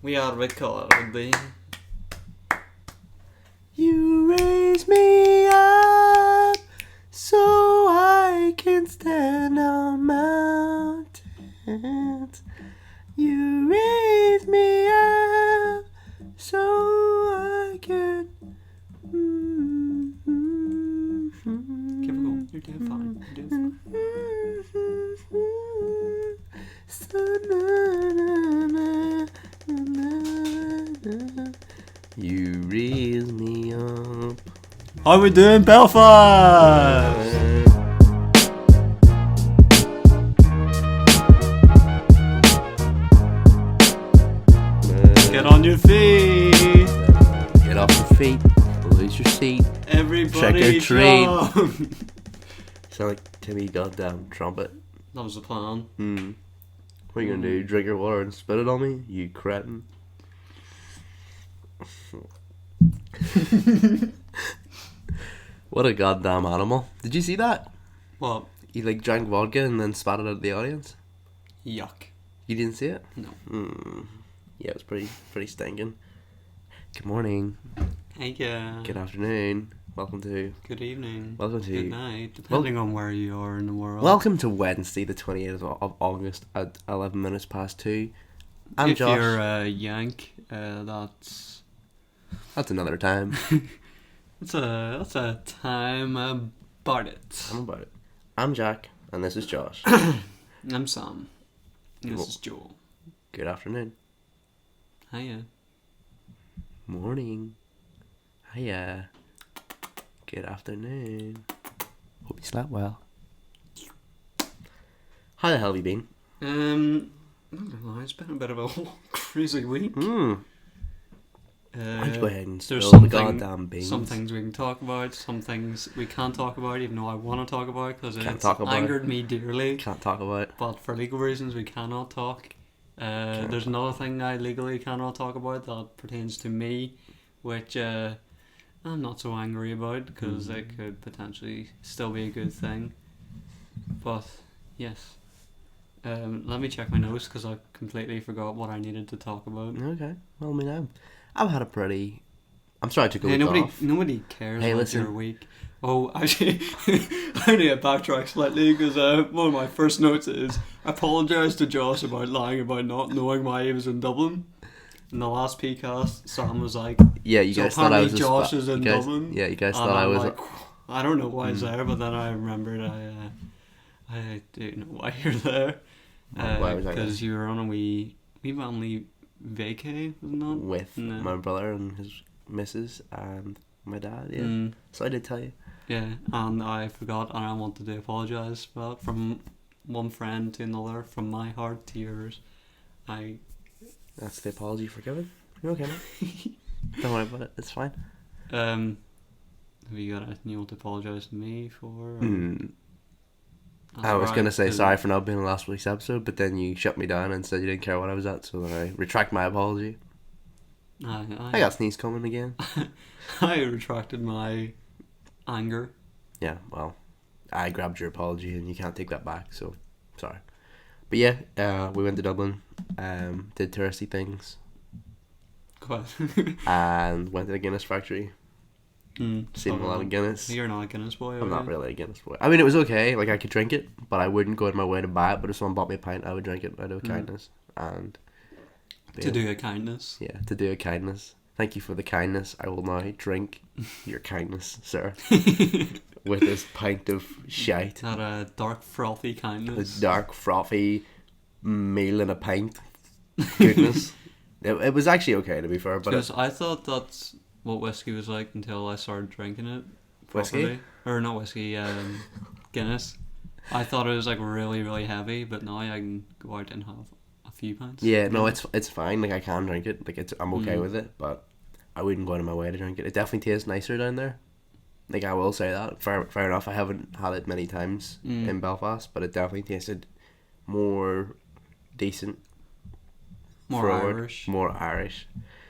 We are recording. You raise me up so I can stand on mountains. You raise me up so I can. Keep it going. You're doing fine. You're doing fine. You raise me up. How we doing, Belfast? Get on your feet. Get off your feet. Lose your seat. Everybody Check your trade. jump. Sound like Timmy goddamn trumpet. That was the plan. What are you gonna do? Drink your water and spit it on me? You cretin. What a goddamn animal. Did you see that? What? He drank vodka and then spat it at the audience. Yuck. You didn't see it? No. Yeah, it was pretty stinking. Good morning. Hey, Good afternoon. Welcome to Good evening. Welcome to Good night, depending on where you are in the world. Welcome to Wednesday, the 28th of August at 11 minutes past 2. I'm if Josh. you're a Yank, that's another time. that's a time about it. I'm about it. I'm Jack, and this is Josh. I'm Sam. This is Joel. Good afternoon. Hiya. Morning. Hiya. Good afternoon. Hope you slept well. How the hell have you been? I don't know, it's been a bit of a crazy week. Why don't you go ahead and There's spill the goddamn beans? some things we can talk about, some things we can't talk about, even though I want to talk about because it's talk about angered me dearly. Can't talk about it. But for legal reasons, we cannot talk. There's another thing I legally cannot talk about that pertains to me, which I'm not so angry about because it could potentially still be a good thing. But yes, let me check my notes because I completely forgot what I needed to talk about. Okay, well, me now. I've had a pretty... I'm sorry I took a week off. Nobody cares about listen. your week. Oh, actually, I need to backtrack slightly because one of my first notes is apologise to Josh about lying about not knowing why he was in Dublin. In the last PCast, Sam was like, Yeah, you so guys thought I was... Josh is in Dublin. Yeah, you guys And thought I I'm was... like, I don't know why he's there, but then I remembered I do know why you're there. Why was I there? Because you were on a wee family vacay, wasn't it? With my brother and his missus and my dad, yeah. So I did tell you. Yeah, and I forgot, and I wanted to apologise for that from one friend to another, from my heart to yours. That's the apology forgiven. You're okay, man. Don't worry about it. It's fine. Have you got anything you want to apologise to me for? I was going to say sorry for not being in last week's episode, but then you shut me down and said you didn't care what I was at, so then I retract my apology. I got sneeze coming again. I retracted my anger. Yeah, well, I grabbed your apology and you can't take that back, so sorry. But yeah, we went to Dublin, did touristy things, and went to the Guinness factory. Seen a lot of Guinness. You're not a Guinness boy, I'm not really a Guinness boy. I mean, it was okay, like I could drink it, but I wouldn't go out of my way to buy it. But if someone bought me a pint, I would drink it out of kindness. And to do a kindness. Yeah, to do a kindness. Thank you for the kindness. I will now drink your kindness, sir. With this pint of shite. That a dark frothy kindness. A dark frothy meal in a pint. Goodness. It was actually okay, to be fair. But because I thought that's what whiskey was like until I started drinking it. Properly. Whiskey? Or not whiskey, Guinness. I thought it was like really, really heavy, but now I can go out and have a few pints. Yeah, no, it's fine. Like I can drink it. Like I'm okay with it, but I wouldn't go out of my way to drink it. It definitely tastes nicer down there. Like I will say that. Fair enough. I haven't had it many times in Belfast, but it definitely tasted more decent. More Irish. More Irish.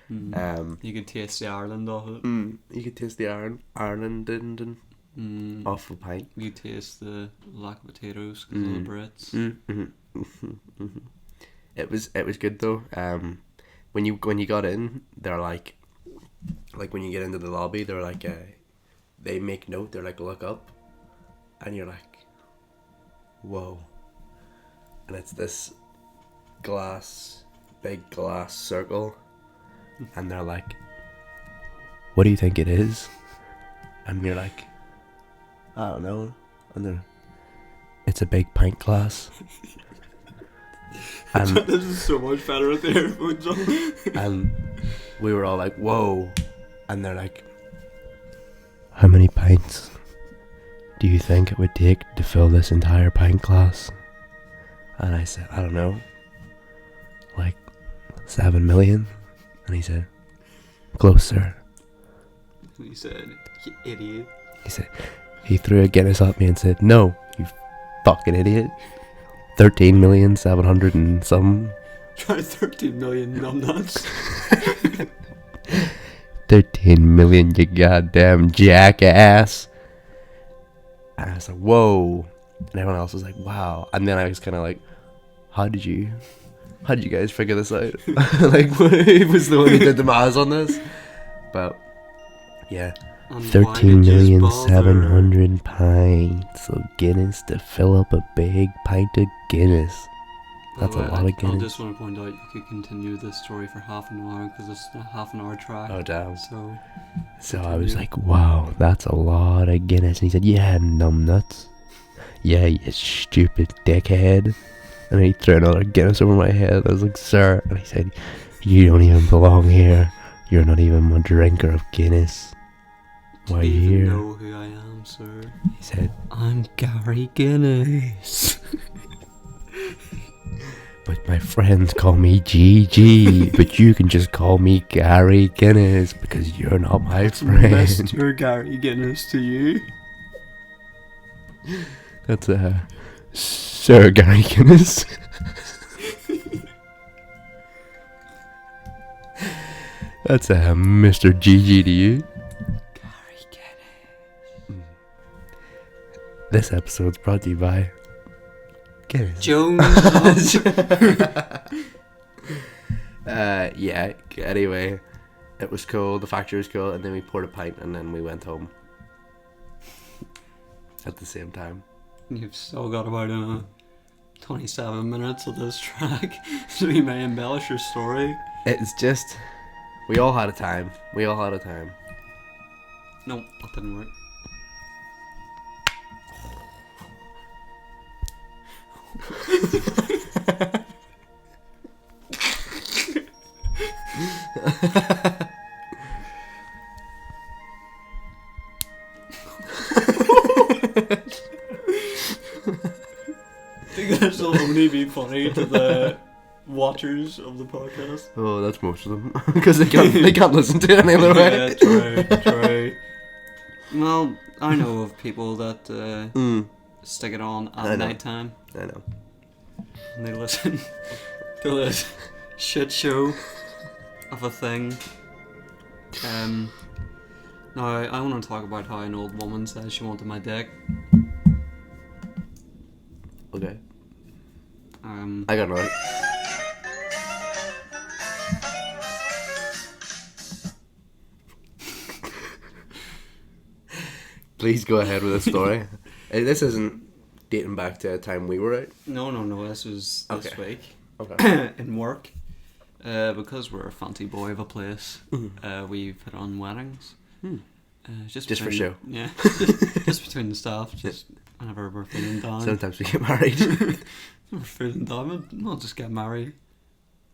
You could taste the Ireland of it. You could taste the Ireland off the pint. You could taste the lack of potatoes because of the Brits. It was good though. when you got in, they're like when you get into the lobby, they're like they make note. They're like, look up, and you're like, whoa, and it's this big glass circle, and they're like, what do you think it is? And you're like, I don't know. And they're, it's a big pint glass. And this is so much better with the earphones on. And we were all like, whoa. And they're like, how many pints do you think it would take to fill this entire pint glass? And I said, I don't know, like 7 million. And he said, closer. He said, you idiot. He threw a Guinness at me and said, no, you fucking idiot. 13,700,000 and some. Try 13 million numbnuts. 13 million, you goddamn jackass. And I was like, whoa. And everyone else was like, wow. And then I was kind of like, how did you guys figure this out? Like, who was the one who did the maths on this? But yeah, 13,700,000 pints of Guinness to fill up a big pint of Guinness. That's a lot of Guinness. I just want to point out you could continue this story for half an hour because it's a half an hour track. Oh damn. So I was like, wow, that's a lot of Guinness. And he said, yeah, numbnuts. Yeah, you stupid dickhead. And he threw another Guinness over my head. I was like, sir. And he said, you don't even belong here. You're not even a drinker of Guinness. Why are you here? You know who I am, sir. He said, I'm Gary Guinness. but my friends call me GG. But you can just call me Gary Guinness because you're not my friend. Mr. Gary Guinness to you. That's Sir Gary Guinness. That's Mr. GG to you. Gary Guinness. This episode's brought to you by Guinness. Jones. Yeah, anyway, it was cool, the factory was cool, and then we poured a pint and then we went home at the same time. You've still got about 27 minutes of this track, so you may embellish your story. It's just, we all had a time. Nope, that didn't work. I think this will only be funny to the watchers of the podcast. Oh, that's most of them, because they can't listen to it any other way. Yeah, true. Well, I know of people that stick it on at night time. I know. And they listen to this shit show of a thing. Now, I want to talk about how an old woman says she wanted my dick. Okay. I got another. Please go ahead with the story. This isn't dating back to a time we were out. No. This was this week. Okay. In work. Because we're a fancy boy of a place, we put on weddings. Just for show. Yeah. just between the staff. Just whenever we're feeling down. Sometimes we get married. We're feeling down. We'll just get married.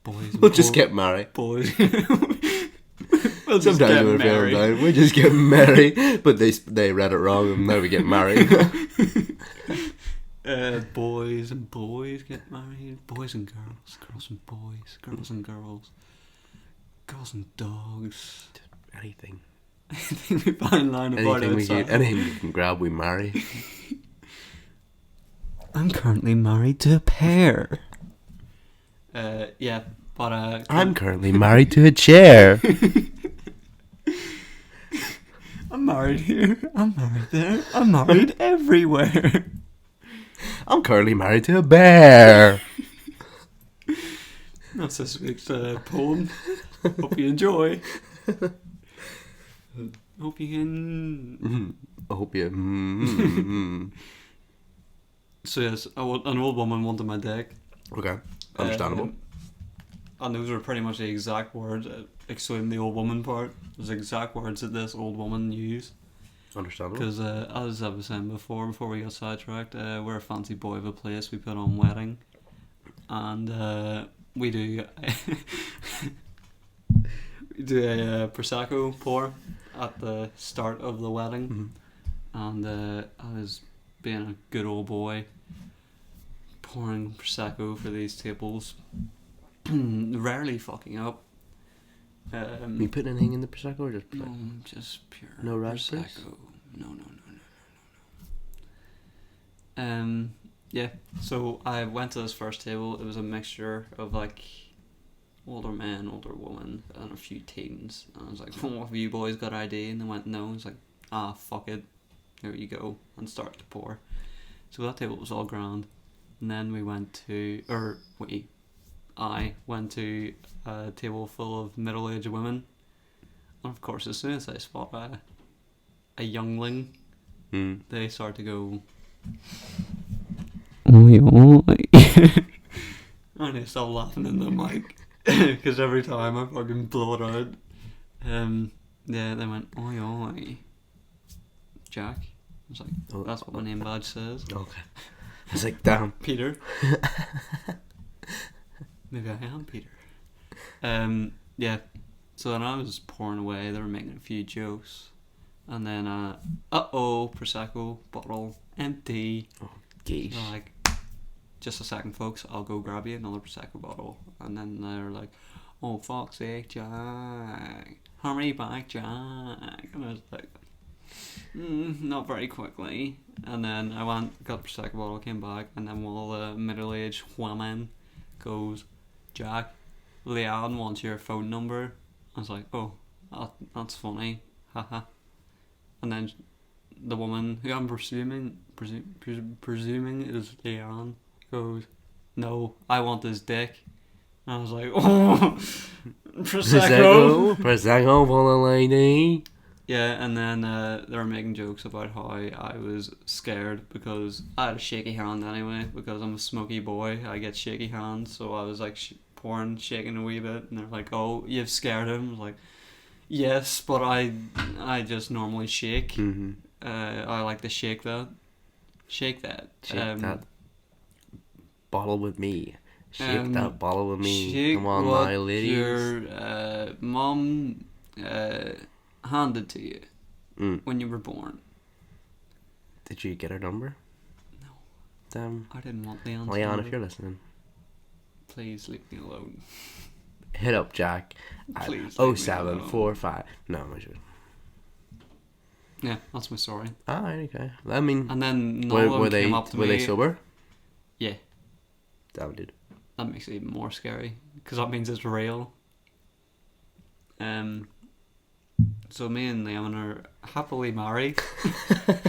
Boys. We'll just get married. Boys. Sometimes we're feeling down. We just get married, but they read it wrong, and now we get married. Boys and boys get married. Boys and girls. Girls and boys. Girls and girls. Girls and dogs. Anything. Anything we find line about outside. Anything we can grab, we marry. I'm currently married to a pair. Yeah, but I'm currently married to a chair. I'm married here. I'm married there. I'm married everywhere. I'm currently married to a bear. That's this week's poem. Hope you enjoy. Hope you can. I hope you. So yes, an old woman wanted my dick. Okay, understandable. And those were pretty much the exact words, excluding the old woman part. Those exact words that this old woman used. Understandable. Because as I was saying before we got sidetracked, we're a fancy boy of a place. We put on wedding, and we do we do a prosecco pour at the start of the wedding, and I was being a good old boy, pouring prosecco for these tables, rarely fucking up. You putting anything in the prosecco or just no, just pure no raspberries? prosecco. No. Yeah. So I went to this first table. It was a mixture of like older men, older women, and a few teens. And I was like, "Well, have you boys got ID?" And they went, "No." I was like, "Fuck it. Here you go," and start to pour. So that table was all grand. And then we went to, I went to a table full of middle-aged women. And of course, as soon as I spot a youngling, they start to go, oi oi. And they start laughing in the mic. Because every time I fucking blow it out. Yeah, they went, oi oi. Jack. I was like, that's what my name badge says. Okay. I was like, damn. Peter. Maybe I am Peter. Yeah. So then I was pouring away. They were making a few jokes, and then prosecco bottle empty. Oh, geez. They're like, just a second, folks. I'll go grab you another prosecco bottle. And then they're like, oh fuck's sake, Jack, hurry back, Jack. And I was like, not very quickly. And then I got the prosecco bottle, came back, and then one of the middle-aged women goes, Jack, Leanne wants your phone number. I was like, oh, that's funny, haha. And then the woman, who I'm presuming is Leanne, goes, no, I want his dick. And I was like, oh, prosecco for the lady. Yeah, and then they were making jokes about how I was scared because I had a shaky hand anyway, because I'm a smoky boy. I get shaky hands, so I was like pouring, shaking a wee bit, and they're like, oh, you've scared him. I was like, yes, but I just normally shake. Mm-hmm. I like to shake that. Shake that. Shake that bottle with me. Shake that bottle with me. Come on, my ladies. Your mum handed to you when you were born. Did you get her number? No. Damn. I didn't want the answer. Leanne, if you're listening, please leave me alone. Hit up Jack at 0745. No, I'm not sure. Yeah, that's my story. Alright, okay. I mean, and then none of them came up to me. Were they sober? Yeah. Damn, dude. That makes it even more scary, because that means it's real. So me and Leon are happily married.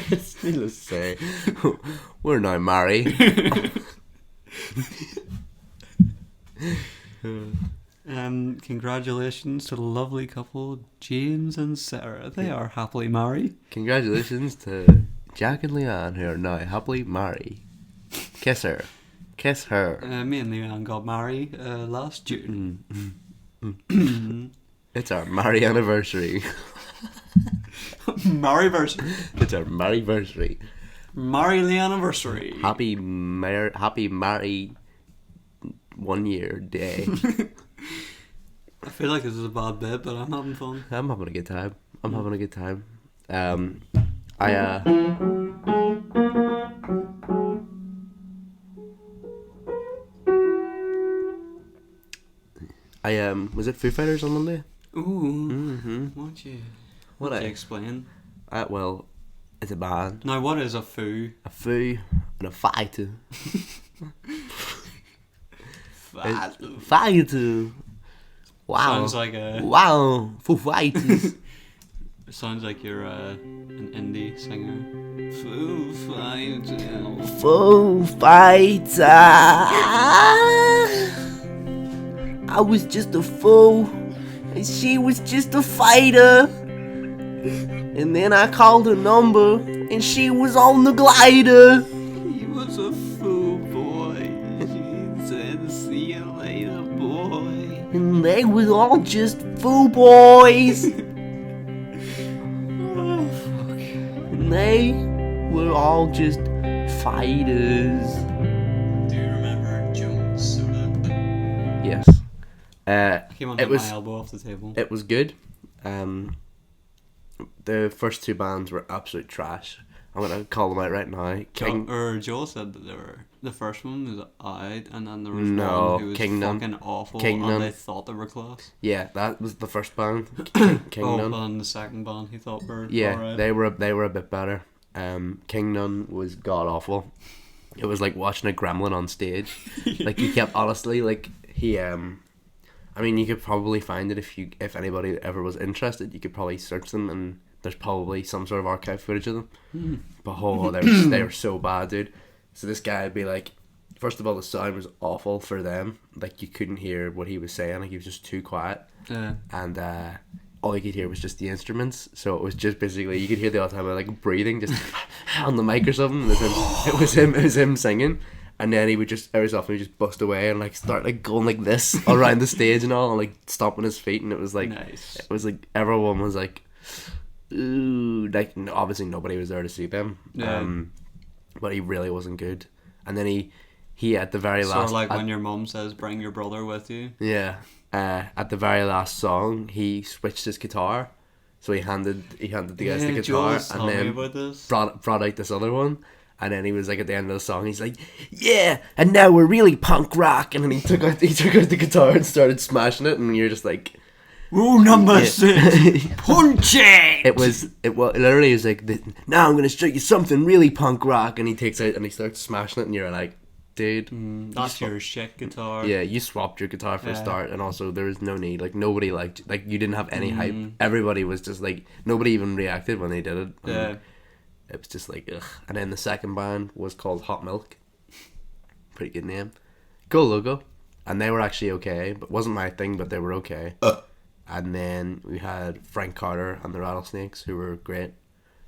Needless to say, we're now married. Congratulations to the lovely couple James and Sarah. They are happily married. Congratulations to Jack and Leanne, who are now happily married. Kiss her. Kiss her. Me and Leanne got married last June. It's our marry anniversary. Marryversary. It's our marryversary. Marry anniversary. Happy marry 1 year day. I feel like this is a bad bit, but I'm having fun. I'm having a good time. Was it Foo Fighters on Monday? Ooh. Mm-hmm. Won't you explain? Well, it's a band. Now, what is a foo? A foo and a fighter. Fighter. Wow. Sounds like Wow. Foo Fighters. It sounds like you're an indie singer. Foo Fighters. Foo Fighters. I was just a fool, and she was just a fighter. And then I called her number, and she was on the glider. He was a fool, boy. She said, see you later, boy. And they was all just fool boys. Oh, fuck. And they were all just fighters. Do you remember Jones Soda? Yes. I came on It was- my elbow off the table. It was good. The first two bands were absolute trash. I'm gonna call them out right now. Joel said that the first one was alright, and then there was No, one who was Kingdom. fucking awful, Kingdom. and they thought they were class. Yeah, that was the first band. Kingdom. Oh, and the second band he thought were Yeah, alright. they were a bit better. Kingdom was god awful. It was like watching a gremlin on stage. Like he kept honestly like he I mean you could probably find it if anybody ever was interested. You could probably search them and there's probably some sort of archive footage of them. But they were so bad, dude. So this guy would be like, first of all, the sound was awful for them. Like you couldn't hear what he was saying. Like he was just too quiet. Yeah. And all you could hear was just the instruments. So it was just basically you could hear the all time like breathing just on the mic or something. And it was him singing. And then he would just every so often he would just bust away and like start like going like this around the stage and all and like stomping his feet, and it was like Nice. it was like everyone was like, ooh, like obviously nobody was there to see them. Yeah. But he really wasn't good. And then he at the very Sort last of like when your mum says, "Bring your brother with you." yeah. At the very last song, he switched his guitar, so he handed the guys the guitar, Joel's and telling me then about this. brought out this other one, and then he was like at the end of the song, he's like, "Yeah, and now we're really punk rock," and then he took out the guitar and started smashing it, and you're just like, Rule number Yeah. 6, punch it. it literally is like, now I'm gonna show you something really punk rock, and he takes out and he starts smashing it, and you're like, dude, That's your shit guitar. yeah, you swapped your guitar for a Yeah. start, and also there was no need. Like nobody liked, like you didn't have any hype. Everybody was just like, nobody even reacted when they did it. And Yeah. it was just like, ugh. And then the second band was called Hot Milk. Pretty good name, cool logo, and they were actually okay, but wasn't my thing, but they were okay. And then we had Frank Carter and the Rattlesnakes, who were great.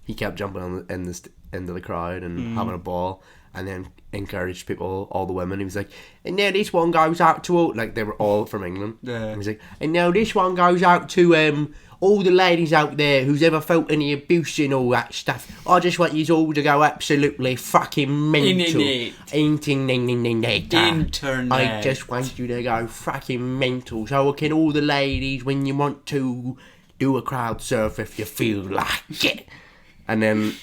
He kept jumping into the crowd and having a ball, and then encouraged people, all the women. He was like, and now this one goes out to all, like they were all from England. Yeah. And he's like, and now this one goes out to all the ladies out there who's ever felt any abuse and all that stuff. I just want you all to go absolutely fucking mental. Internet. I just want you to go fucking mental, so can all the ladies, when you want to, do a crowd surf if you feel like it. And then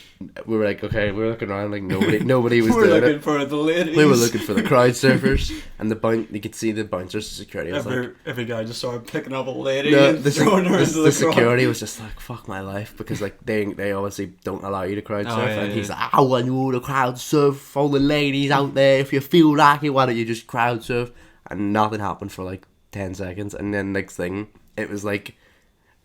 we were like, okay, we were looking around like nobody was We're doing looking it. for the ladies. We were looking for the crowd surfers, and you could see the bouncers, the security was like, Every guy just started picking up a lady no, and throwing her into the the security was just like, fuck my life, because like they obviously don't allow you to crowd surf, yeah, and he's yeah. like, I want you all to crowd surf, all the ladies out there, if you feel like it, why don't you just crowd surf? And nothing happened for like 10 seconds, and then next thing, it was like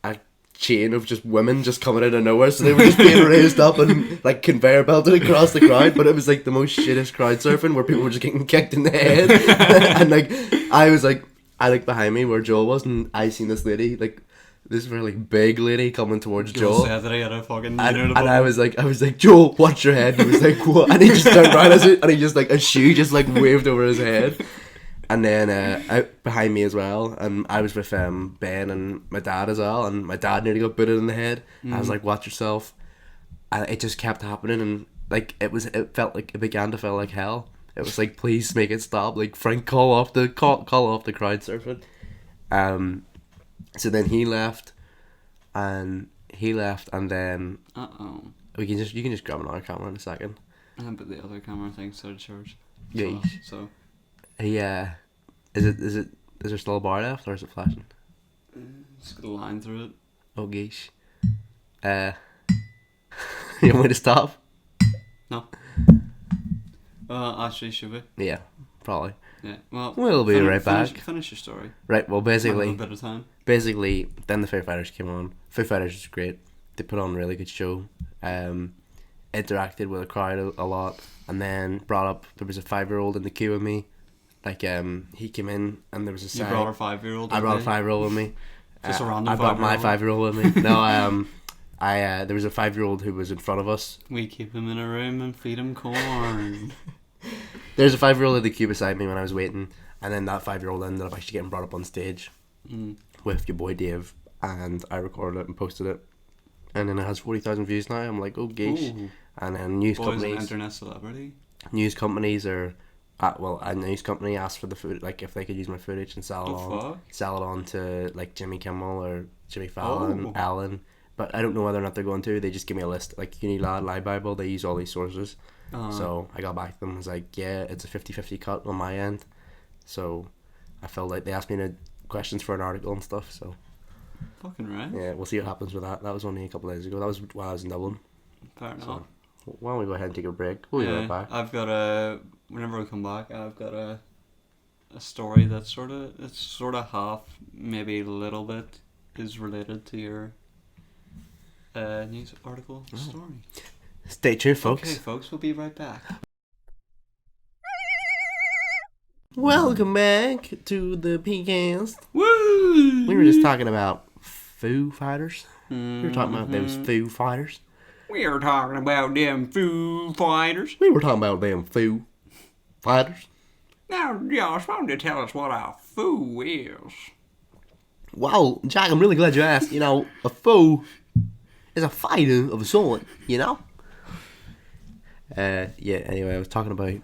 a chain of just women just coming out of nowhere, so they were just being raised up and like conveyor belted across the crowd, but it was like the most shittest crowd surfing where people were just getting kicked in the head. And like I looked behind me where Joel was, and I seen this lady, like this really big lady coming towards Joel, said that he had a fucking and I was like, Joel, watch your head. And he was like, what? And he just turned around and he just like a shoe just like waved over his head. And then out behind me as well, and I was with Ben and my dad as well, and my dad nearly got booted in the head. I was like, watch yourself. And it just kept happening, and like it began to feel like hell. It was like, please make it stop. Like, Frank, call off the crowd surfing. So then he left, and then you can just grab another camera in a second. But the other camera thing started charged. Yeah. So. Yeah. Is there still a bar left, or is it flashing? Just got a line through it. Oh geesh. You want me to stop? No. Actually, should we? Yeah, probably. Yeah. Well, We'll be right back. Finish your story. Right. Well, Have a basically, bit of time. then the Foo Fighters came on. Foo Fighters was great. They put on a really good show. Interacted with the crowd a lot, and then brought up, there was a 5-year-old in the queue with me, Like he came in and there was a You sign. brought a 5-year-old. I brought a 5-year-old with me. Just a random I brought my 5-year-old. 5-year-old with me. No, there was a 5-year-old who was in front of us. We keep him in a room and feed him corn. There's a 5-year-old in the queue beside me when I was waiting, and then that 5-year-old ended up actually getting brought up on stage with your boy Dave, and I recorded it and posted it, and then it has 40,000 views now. I'm like, oh geesh. Ooh. And then news Boy's an companies. internet celebrity. News companies are, a news company asked for the food, like if they could use my footage and sell it on to like Jimmy Kimmel or Jimmy Fallon, Ellen. But I don't know whether or not they're going to. They just give me a list, like Unilad, Lie Bible. They use all these sources. So I got back to them. I was like, yeah, it's a 50-50 cut on my end. So I felt like they asked me questions for an article and stuff. So fucking right. yeah, we'll see what happens with that. That was only a couple of days ago. That was while I was in Dublin. Fair enough. So, why don't we go ahead and take a break? We'll be right back. I've got whenever we come back, I've got a story that's sort of half, maybe a little bit, is related to your news article story. Stay tuned, folks. Okay, folks, we'll be right back. Welcome back to the PCast. Woo! We were just talking about Foo Fighters. We were talking about those Foo Fighters. We were talking about them Foo Fighters. We were talking about them Foo Fighters. Now, Josh, why don't you tell us what a foo is? Wow, Jack, I'm really glad you asked. You know, a foo is a fighter of a sort, you know? Yeah, anyway, I was talking about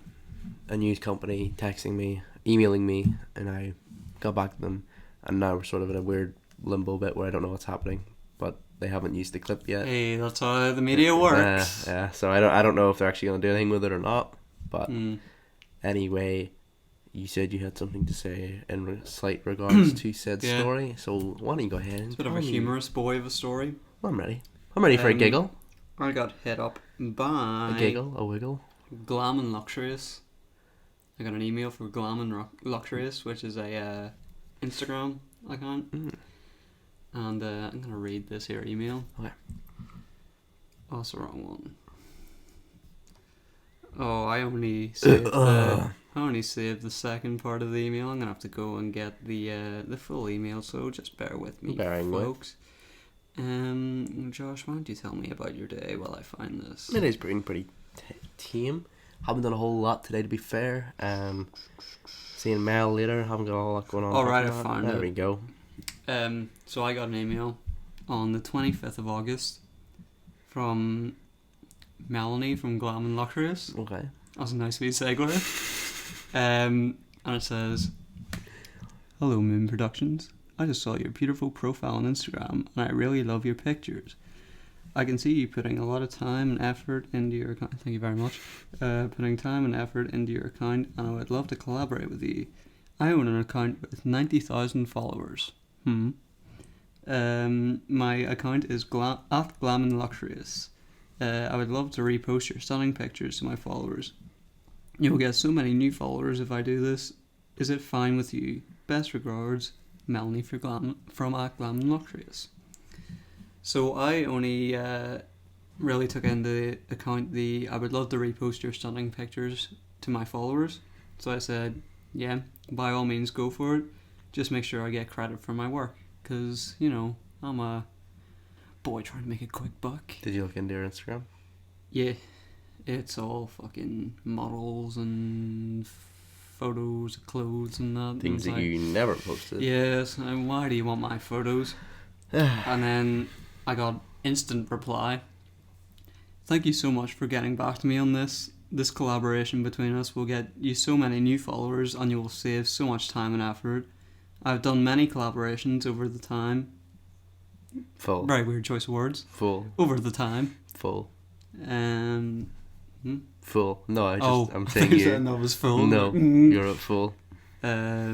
a news company texting me, emailing me, and I got back to them, and now we're sort of in a weird limbo bit where I don't know what's happening, but they haven't used the clip yet. Hey, that's how the media works. Yeah, so I don't know if they're actually going to do anything with it or not, but anyway, you said you had something to say in slight regards to said story, so why don't you go ahead and it's a bit of a humorous boy of a story. Well, I'm ready. I'm ready for a giggle. I got hit up by A giggle, a wiggle. Glam and Luxurious. I got an email for Glam and Luxurious, which is a Instagram account. And I'm going to read this here email. Okay. Oh, it's the wrong one. Oh, I only saved the second part of the email. I'm going to have to go and get the full email, so just bear with me, folks. Josh, why don't you tell me about your day while I find this? It is pretty tame. Haven't done a whole lot today, to be fair. Seeing Mel later. Haven't got a whole lot going on. Alright, I found it. There we go. So I got an email on the 25th of August from Melanie from Glam and Luxurious. Okay. That's a nice wee segue. And it says, "Hello, Moon Productions. I just saw your beautiful profile on Instagram, and I really love your pictures. I can see you putting a lot of time and effort into your account." Thank you very much. Putting time and effort into your account, and I would love to collaborate with you. I own an account with 90,000 followers. My account is at Glam and Luxurious. I would love to repost your stunning pictures to my followers. You will get so many new followers if I do this. Is it fine with you? Best regards, Melanie from at Glam and Luxurious. So I only really took into account I would love to repost your stunning pictures to my followers. So I said, yeah, by all means go for it. Just make sure I get credit for my work. Because, you know, I'm a boy trying to make a quick buck. Did you look into your Instagram? Yeah, it's all fucking models and photos of clothes and that. Things that you never posted. Yes, and why do you want my photos? And then I got instant reply. Thank you so much for getting back to me on this. This collaboration between us will get you so many new followers and you will save so much time and effort. I've done many collaborations over the time. Full. Very weird choice of words. Full. Over the time. Full. Full. No, I'm I saying think you. that was full. No, you're at full. Where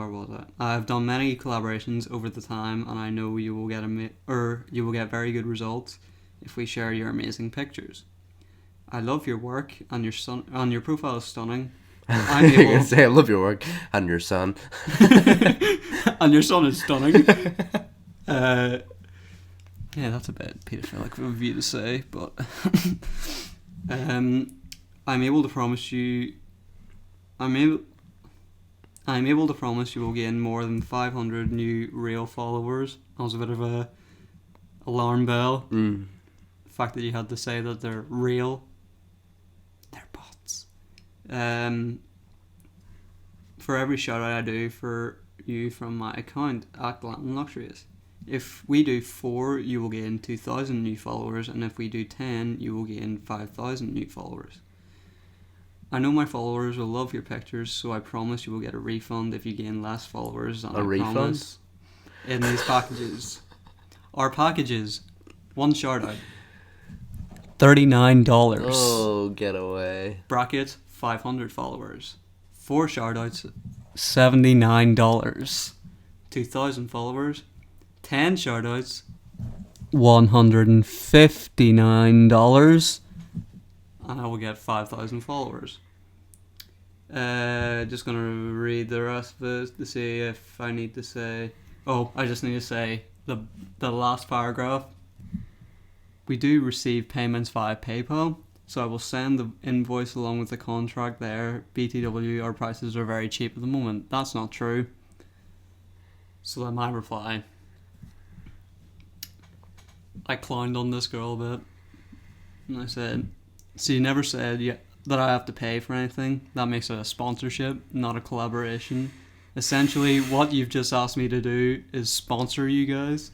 was I? I've done many collaborations over the time, and I know you will get you will get very good results if we share your amazing pictures. I love your work, and your profile is stunning. I'm You're gonna say I love your work and your son. And your son is stunning. Yeah, that's a bit paedophilic of you to say, but I'm able to promise you I'm able to promise you will gain more than 500 new real followers. That was a bit of a alarm bell. Mm. The fact that you had to say that they're real. They're bots. For every shout out I do for you from my account at Glanton Luxuries. If we do 4, you will gain 2,000 new followers, and if we do 10, you will gain 5,000 new followers. I know my followers will love your pictures, so I promise you will get a refund if you gain less followers than I promise in these packages. Our packages, 1 shout out, $39. Oh, get away. Bracket, 500 followers. 4 shout outs, $79. 2,000 followers, 10 shout outs, $159. And I will get 5,000 followers. Just gonna read the rest of it to see if I need to say. Oh, I just need to say the last paragraph. We do receive payments via PayPal, so I will send the invoice along with the contract there. BTW, our prices are very cheap at the moment. That's not true. So then my reply. I clowned on this girl a bit, and I said, so you never said that I have to pay for anything. That makes it a sponsorship, not a collaboration. Essentially, what you've just asked me to do is sponsor you guys.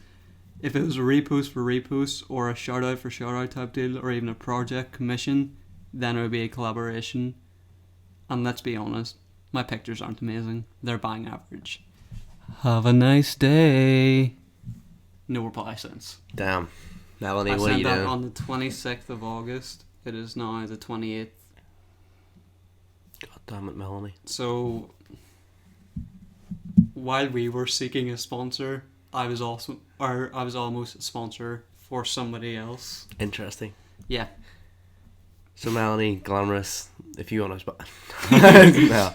If it was a repost for repost, or a shout out for shout out type deal, or even a project commission, then it would be a collaboration. And let's be honest, my pictures aren't amazing. They're bang average. Have a nice day. No reply since. Damn. Melanie, I what are you sent that doing? on the 26th of August. It is now the 28th. God damn it, Melanie. So, while we were seeking a sponsor, I was almost a sponsor for somebody else. Interesting. Yeah. So Melanie, glamorous, if you want to no.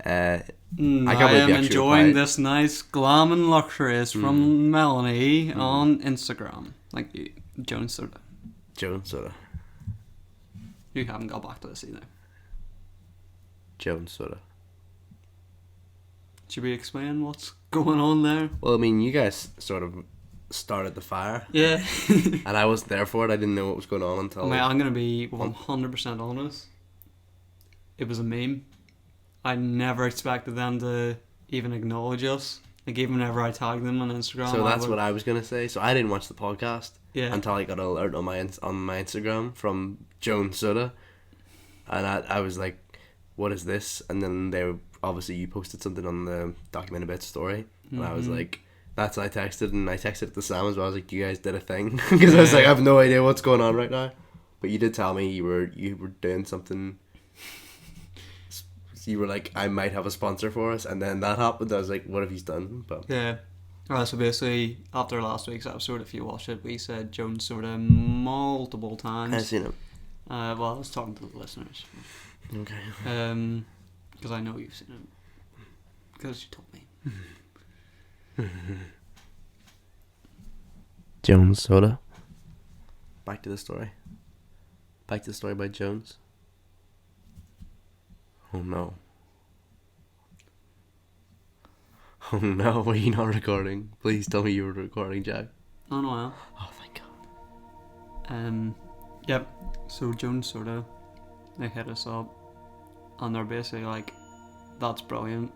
I can't I believe am you actually enjoying replied. this nice glam and luxurious from Melanie on Instagram. Thank you, Jones Soda. Jones Soda. You haven't got back to this either. Jones Soda. Should we explain what's going on there? Well, I mean, you guys sort of started the fire. Yeah. And I wasn't there for it. I didn't know what was going on until... Mate, I'm going to be 100% honest. It was a meme. I never expected them to even acknowledge us. Like, even whenever I tagged them on Instagram. So that's what I was going to say. So I didn't watch the podcast until I got an alert on my Instagram from Jones Soda. And I was like, what is this? And then obviously you posted something on the Documented Bits story. And I was like, that's what I texted. And I texted it to Sam as well. I was like, you guys did a thing. Because I was like, I have no idea what's going on right now. But you did tell me you were doing something... You were like, I might have a sponsor for us, and then that happened. I was like, what have you done? But yeah. Alright, so basically, after last week's episode, if you watched it, we said Jones Soda multiple times. I've seen it. Well, I was talking to the listeners. Okay. Because I know you've seen it. Because you told me. Jones Soda. Back to the story. Back to the story about Jones. Oh no. Oh no, were you not recording? Please tell me you were recording, Jack. Oh no, I am. Oh thank God. Yep. So Jones Soda, they hit us up, and they're basically like, "That's brilliant."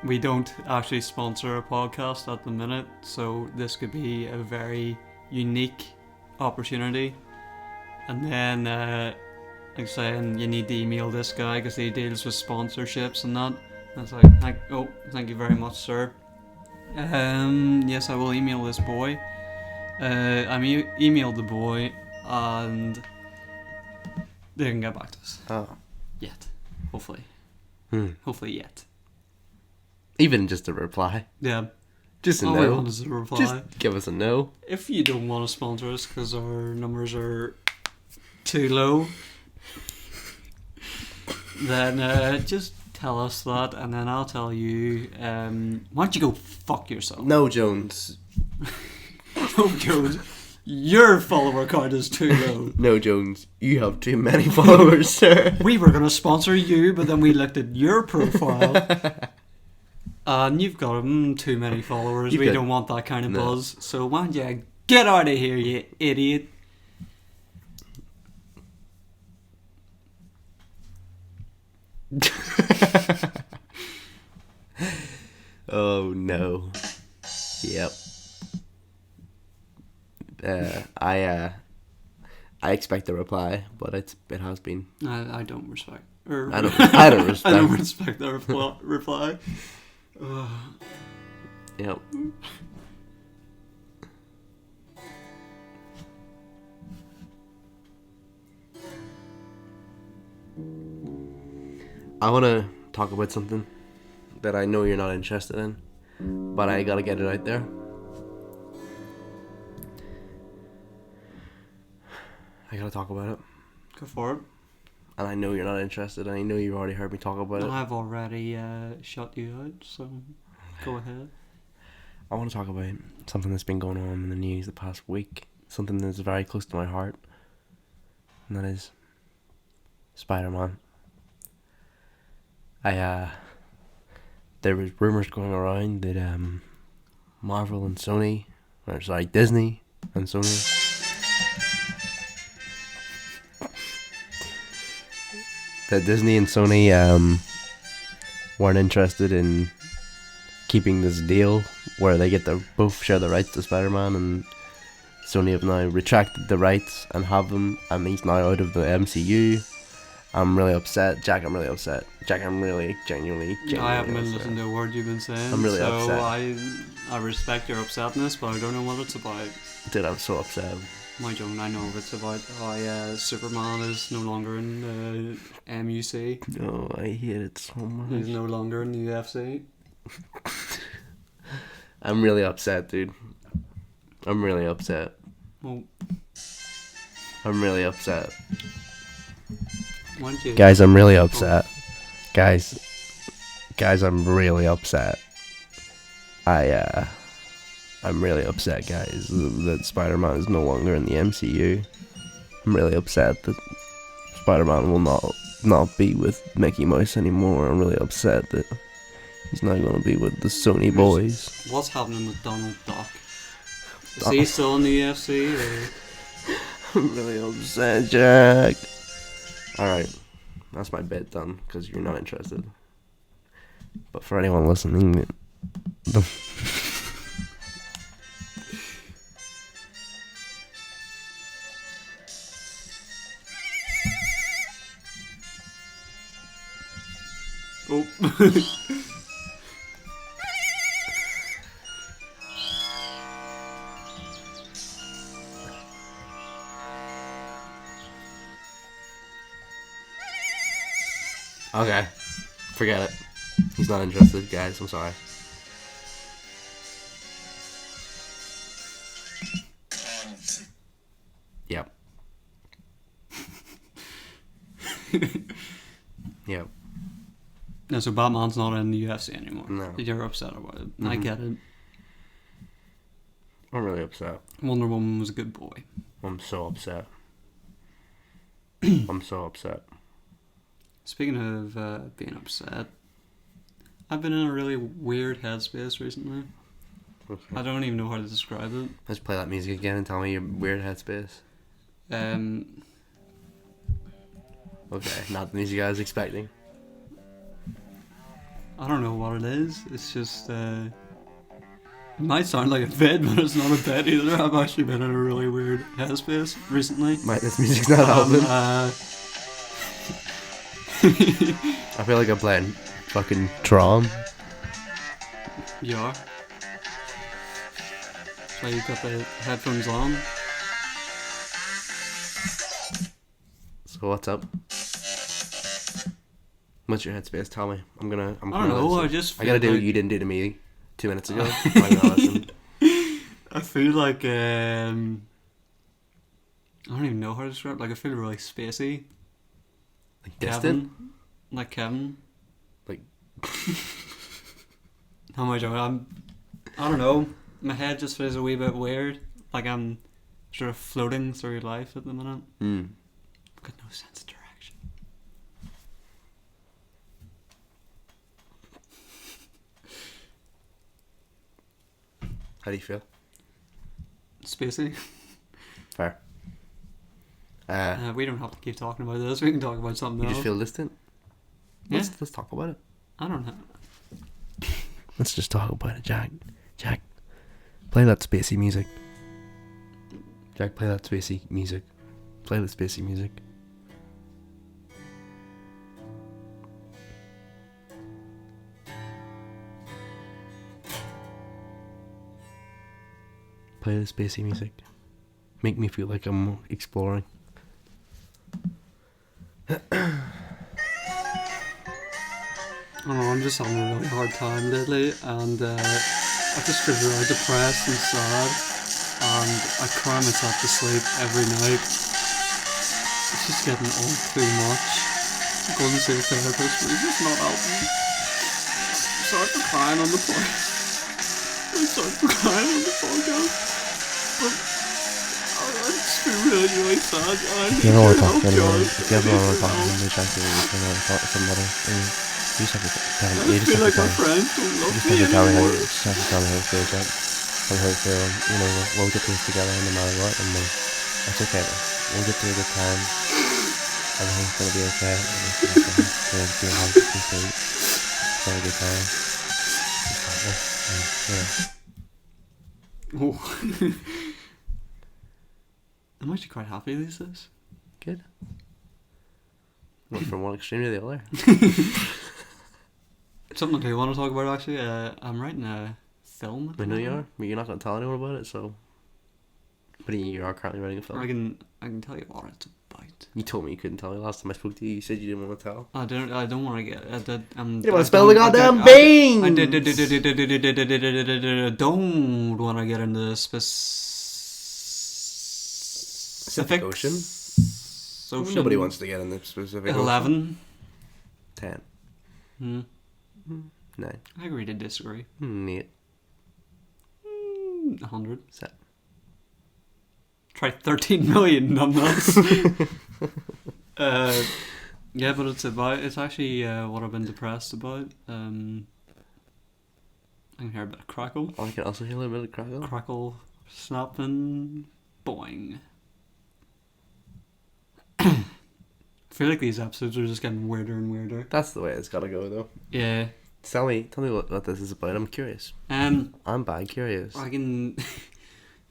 We don't actually sponsor a podcast at the minute, so this could be a very unique opportunity. And then, like saying, you need to email this guy because he deals with sponsorships and that. And it's like, thank you very much, sir. Yes, I will email this boy. Emailed the boy, and they didn't get back to us. Oh. Yet. Hopefully. Hopefully yet. Even just a reply. Yeah. Just a All no. we want is a reply. Just give us a no. If you don't want to sponsor us because our numbers are too low, then just tell us that, and then I'll tell you. Why don't you go fuck yourself? No, Jones. No, Jones. Your follower count is too low. No, Jones, you have too many followers, sir. We were going to sponsor you, but then we looked at your profile. And you've got too many followers. We don't want that kind of buzz. So why don't you get out of here, you idiot. Oh no. Yep. I expect a reply, but it has been. I don't respect. I don't respect. I don't respect the reply. Yep. I want to talk about something that I know you're not interested in, but I gotta get it out there. I gotta talk about it. Go for it. And I know you're not interested, and I know you've already heard me talk about it. I've already shut you out, so go ahead. I want to talk about something that's been going on in the news the past week. Something that's very close to my heart. And that is Spider-Man. There was rumours going around that Marvel and Sony, or sorry, Disney and Sony, that Disney and Sony weren't interested in keeping this deal where they get to both share the rights to Spider-Man, and Sony have now retracted the rights and have them, and he's now out of the MCU. I'm really upset, Jack. I'm really upset, Jack. I'm really genuinely I haven't been upset. listening to a word you've been saying. I'm really upset. I respect your upsetness, but I don't know what it's about. Dude, I'm so upset. My Joan, I know it's about how Superman is no longer in the MUC. No, I hate it so much. He's no longer in the UFC. I'm really upset, dude. I'm really upset. Well, I'm really upset. why don't you... Guys, I'm really upset. Guys, I'm really upset. I'm really upset, guys, that Spider-Man is no longer in the MCU. I'm really upset that Spider-Man will not be with Mickey Mouse anymore. I'm really upset that he's not going to be with the Sony boys. What's happening with Donald Duck? Is he still in the UFC? Or... I'm really upset, Jack. Alright, that's my bit done, because you're not interested. But for anyone listening... Oh. Okay, forget it. He's not interested, guys. I'm sorry. Yep. Yep. No, so Batman's not in the UFC anymore. No. You're upset about it. Mm-hmm. I get it. I'm really upset. Wonder Woman was a good boy. I'm so upset. I'm so upset. Speaking of being upset, I've been in a really weird headspace recently. Okay. I don't even know how to describe it. Let's play that music again and tell me your weird headspace. Okay, not the music I was expecting. I don't know what it is. It's just, it might sound like a bit, but it's not a bit either. I've actually been in a really weird headspace recently. This music's not helping. I feel like I'm playing fucking Tron. You are. So you got the headphones on. So what's up? What's your headspace? Tell me. I'm I don't gonna know. listen. I gotta do what you didn't do to me 2 minutes ago. I'm gonna listen. I feel like I don't even know how to describe it. Like I feel really spacey. Like distant? Like Kevin. Like How am I doing? I don't know. My head just feels a wee bit weird. Like I'm sort of floating through life at the minute. Mm. I've got no sense of direction. How do you feel? Spacey. Fair. We don't have to keep talking about this. We can talk about something You else. just feel distant? Yeah. Let's talk about it. I don't know. Let's just talk about it, Jack. Jack, play that spacey music. Jack, play that spacey music. Play the spacey music. Play the spacey music. Make me feel like I'm exploring. Oh, I'm just having a really hard time lately, and I just feel really depressed and sad, and I cry myself to sleep every night. It's just getting all too much. I'm going to see a therapist, but he's just not helping. I'm sorry for crying on the podcast. I'm sorry for crying on the podcast, but I just feel really, really sad. I need You your don't want to help, talk to anyone. guys. If you ever want to talk to somebody, Jack, you can talk to somebody. You just have to tell me. I feel like my friends don't love You me just have to tell me how anymore. you just have to tell me how you feel, Jack. Tell me how you feel. You know, we'll get through this together no matter what, and that's okay. We'll get through the time. Everything's gonna be okay. Everything's gonna be okay. We'll be alright. It's gonna be a good time. Just like this, and, Oh. I'm actually quite happy these days. good. Went from one extreme to the other. Something I do want to talk about actually. I'm writing a film. I know you are, but you're not gonna tell anyone about it, so. But you are currently writing a film. I can tell you what it's about. You told me you couldn't tell me last time I spoke to you. You said you didn't want to tell. I don't want to get. I did. You don't want to spell the goddamn beans. Don't want to get into the Pacific Ocean. Nobody wants to get in the specific 11. 10. 9. I agree to disagree. 8. 100. 7. Try 13 million numbers. Yeah, but it's actually what I've been depressed about. I can hear a bit of crackle. I can also hear a little bit of crackle. Crackle, snapping, boing. I feel like these episodes are just getting weirder and weirder. That's the way it's gotta go, though. Yeah. Tell me what this is about. I'm curious. I'm bad curious. I can.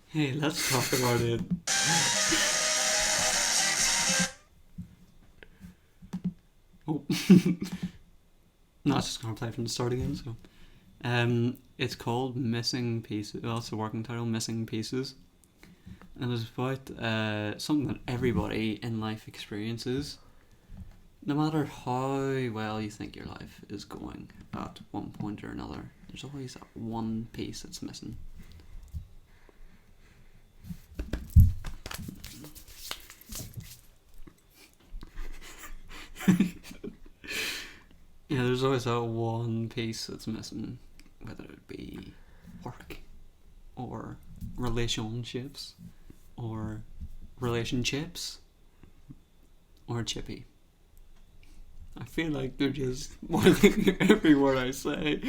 Hey, let's talk about it. Oh. No, it's just gonna play from the start again. So, it's called Missing Pieces. Well, it's the working title, Missing Pieces, and it's about something that everybody in life experiences. No matter how well you think your life is going, at one point or another, there's always that one piece that's missing. Yeah, there's always that one piece that's missing, whether it be work, or relationships, or relationships, or chippy. I feel like they're just morphing every word I say.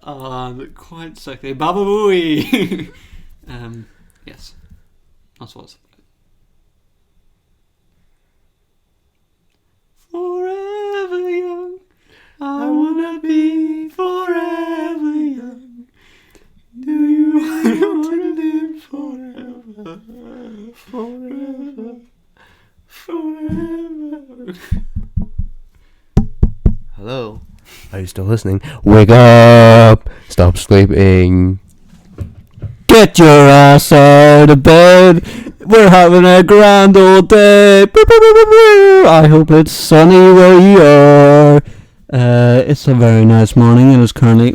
Quite sickly. Baba Booey! Yes. That's what it's about. Forever young. I wanna be forever young. Do you wanna live forever? Forever. Forever. Hello? Are you still listening? Wake up! Stop sleeping. Get your ass out of bed. We're having a grand old day. I hope it's sunny where you are. It's a very nice morning. It is currently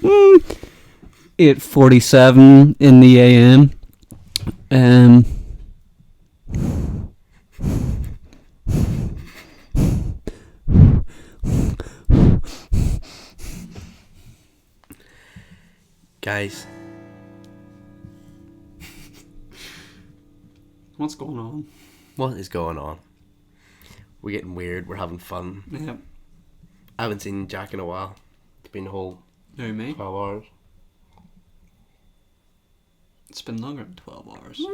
8:47 in the AM. Guys. What's going on? What is going on? We're getting weird. We're having fun. Yeah. I haven't seen Jack in a while. It's been a whole Who, me? 12 hours. It's been longer than 12 hours. It's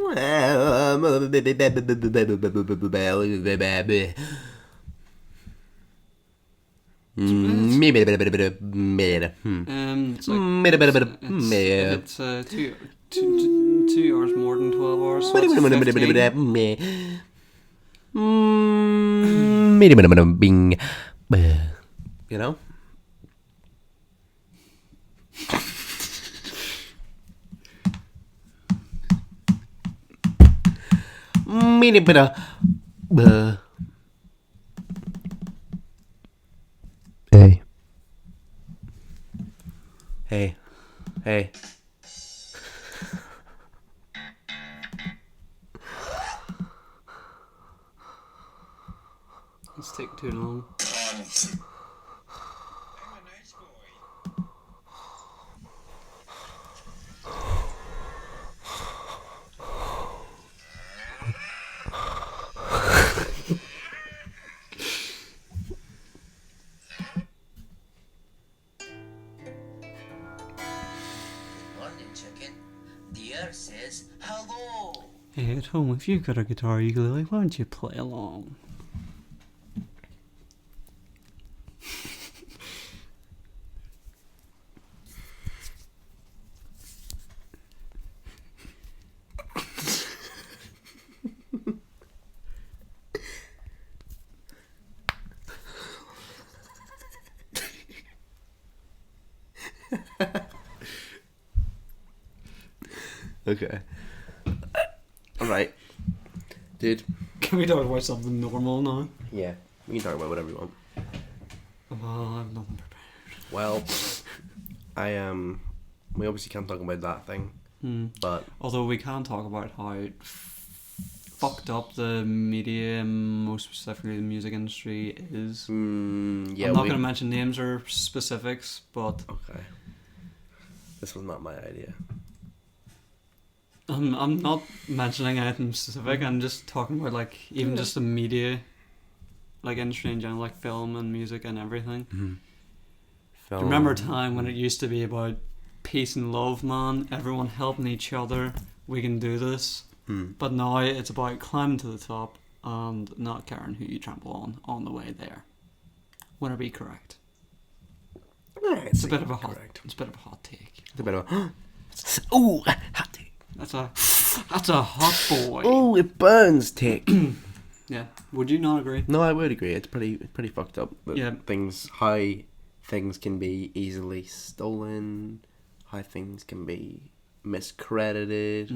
2 hours more than 12 hours, so it's 15. Bing. You know? Hey. Hey. Hey. It's taking too long. Says hello. Hey, at home, if you've got a guitar ukulele, why don't you play along? Okay. Alright. Dude. Can we talk about something normal now? Yeah. We can talk about whatever you want. Well, I've nothing prepared. Well, we obviously can't talk about that thing. But although we can talk about how fucked up the media, and most specifically the music industry, is. yeah, I'm not going to mention names or specifics, but okay. This was not my idea. I'm not mentioning anything specific. I'm just talking about like even just the media, like industry in general, like film and music and everything. Mm-hmm. Do you remember a time when it used to be about peace and love, man? Everyone helping each other. We can do this. But now it's about climbing to the top and not caring who you trample on the way there. Would I be correct? It's a bit of a hot. It's a bit of a hot take. It's a bit of a ooh, hot take. That's a hot boy. Oh, it burns take. Yeah. Would you not agree? No, I would agree. It's pretty fucked up. Yeah. How things can be easily stolen, how things can be miscredited,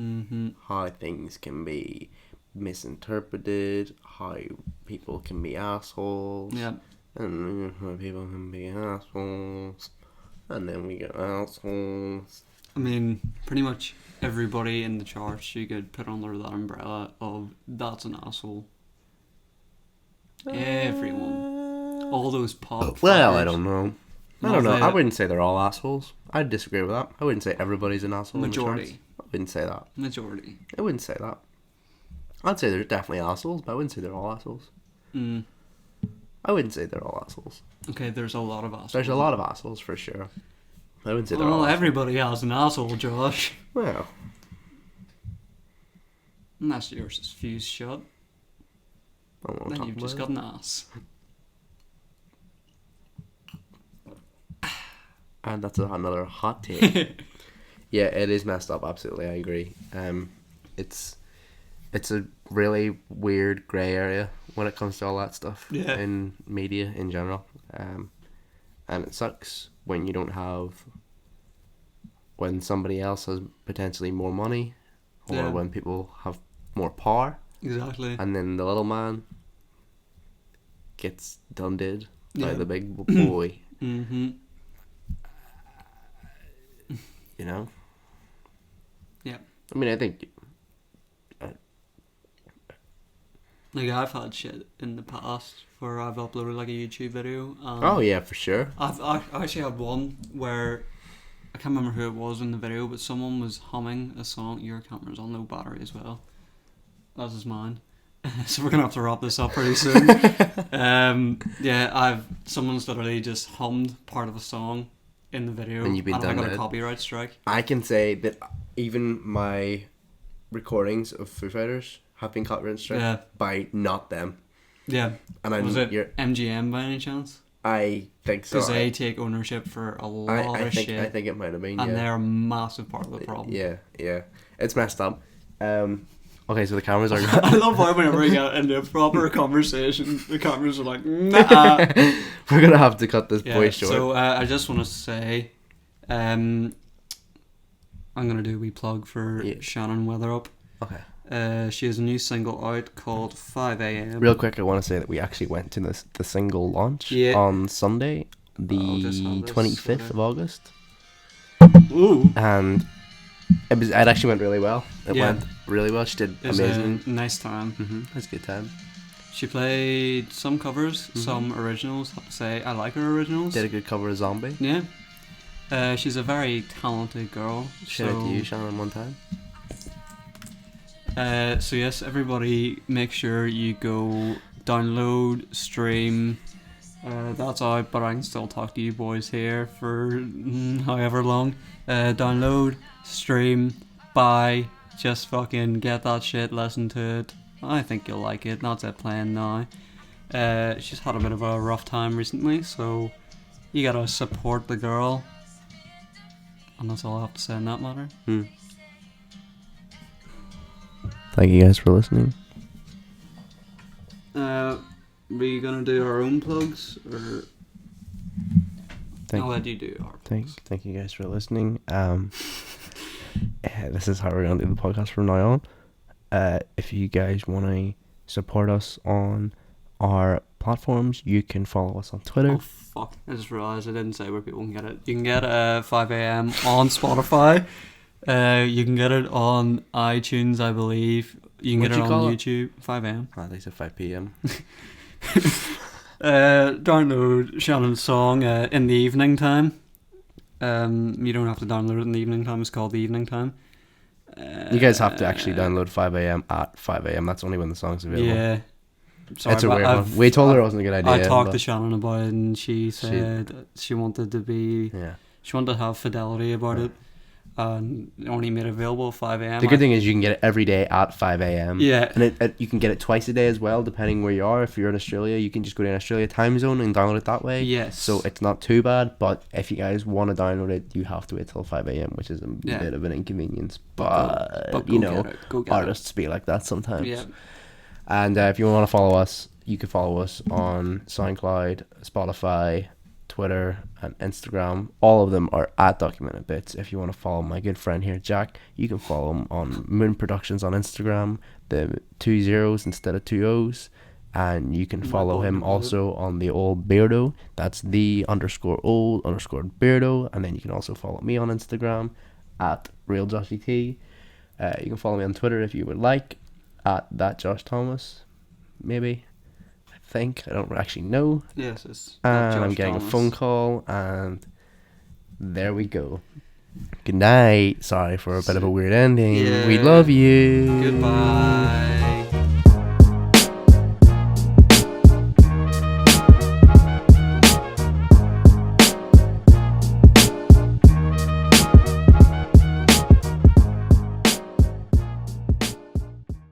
how things can be misinterpreted, how people can be assholes. Yeah. And how people can be assholes. And then we get assholes. I mean, pretty much everybody in the charts you could put under that umbrella of that's an asshole. Everyone. All those pop Well, fighters. I don't know. I don't know. I wouldn't say they're all assholes. I'd disagree with that. I wouldn't say everybody's an asshole. Majority. I wouldn't say that. Majority. I wouldn't say that. I'd say there's definitely assholes, but I wouldn't say they're all assholes. I wouldn't say they're all assholes. Okay, there's a lot of assholes. There's a lot of assholes for sure. I wouldn't say they're all Well, assholes. everybody has an asshole, Josh. Well, Unless yours is fused shut. I don't want to Then talk you've about just it. got an ass. And that's another hot take. Yeah, it is messed up. Absolutely, I agree. It's a really weird grey area when it comes to all that stuff in media in general. And it sucks when you don't have, when somebody else has potentially more money, or when people have more power. Exactly. And then the little man gets done did by the big boy. You know? Yeah. I mean, I think... Like, I've had shit in the past where I've uploaded, like, a YouTube video. oh, yeah, for sure. I actually had one where... I can't remember who it was in the video, but someone was humming a song. Your camera's on low battery as well. As is mine. So we're gonna have to wrap this up pretty soon. Someone's literally just hummed part of a song in the video, And you've been I got a done it. copyright strike. I can say that even my recordings of Foo Fighters have been copyright struck Yeah. by not them. Yeah. And Was it you're, MGM by any chance? I think so. Because they take ownership for a lot of shit. I think it might have been. And Yeah. they're a massive part of the problem. Yeah. It's messed up. Okay, so the cameras are. I love how whenever we get into a proper conversation, the cameras are like, nah. We're gonna have to cut this boy short. So I just want to say, I'm gonna do a wee plug for Shannon Weatherup. Okay. She has a new single out called 5 a.m. Real quick, I want to say that we actually went to the single launch on Sunday, the 25th of August. Ooh. And it actually went really well. It went really well. She did amazing. It was a nice time. It was a good time. She played some covers, some originals. I have to say, I like her originals. Did a good cover of Zombie. Yeah. She's a very talented girl. Shout out to you, Shannon, one time. So yes, everybody, make sure you go download, stream. That's out, but I can still talk to you boys here for however long. Download, stream, buy, just fucking get that shit, listen to it. I think you'll like it. That's it playing now. She's had a bit of a rough time recently, so you gotta support the girl. And that's all I have to say in that matter. Thank you guys for listening. We gonna do our own plugs, or I'll let you do our plugs. Thank you guys for listening. This is how we're gonna do the podcast from now on. If you guys want to support us on our platforms, you can follow us on Twitter. Oh fuck! I just realised I didn't say where people can get it. You can get 5 a.m. on Spotify. You can get it on iTunes, I believe. You can get it on YouTube. 5 a.m. They said 5 p.m. Download Shannon's song in the evening time. You don't have to download it in the evening time. It's called the evening time. You guys have to actually download 5 a.m. at 5 a.m. That's only when the song's available. Yeah. Sorry, it's a weird one. We told her it wasn't a good idea. I talked to Shannon about it, and she said she wanted to be. Yeah. She wanted to have fidelity about it, and only made it available at 5 a.m. The good thing is you can get it every day at 5 a.m. Yeah. And you can get it twice a day as well, depending where you are. If you're in Australia, you can just go to an Australia time zone and download it that way. Yes. So it's not too bad, but if you guys want to download it, you have to wait till 5 a.m., which is a bit of an inconvenience. But you know, artists be like that sometimes. Yeah. And if you want to follow us, you can follow us on SoundCloud, Spotify, Twitter, and Instagram. All of them are at Documented Bits. If you want to follow my good friend here, Jack, you can follow him on Moon Productions on Instagram, the 2 zeros instead of 2 O's. And you can follow him also on the old Beardo. That's the _old_Beardo. And then you can also follow me on Instagram at RealJoshyT. You can follow me on Twitter if you would like, at ThatJoshThomas, maybe. I don't actually know. Yes, it's and I'm getting a phone call, and there we go. Good night. Sorry for a bit of a weird ending. We love you. Goodbye.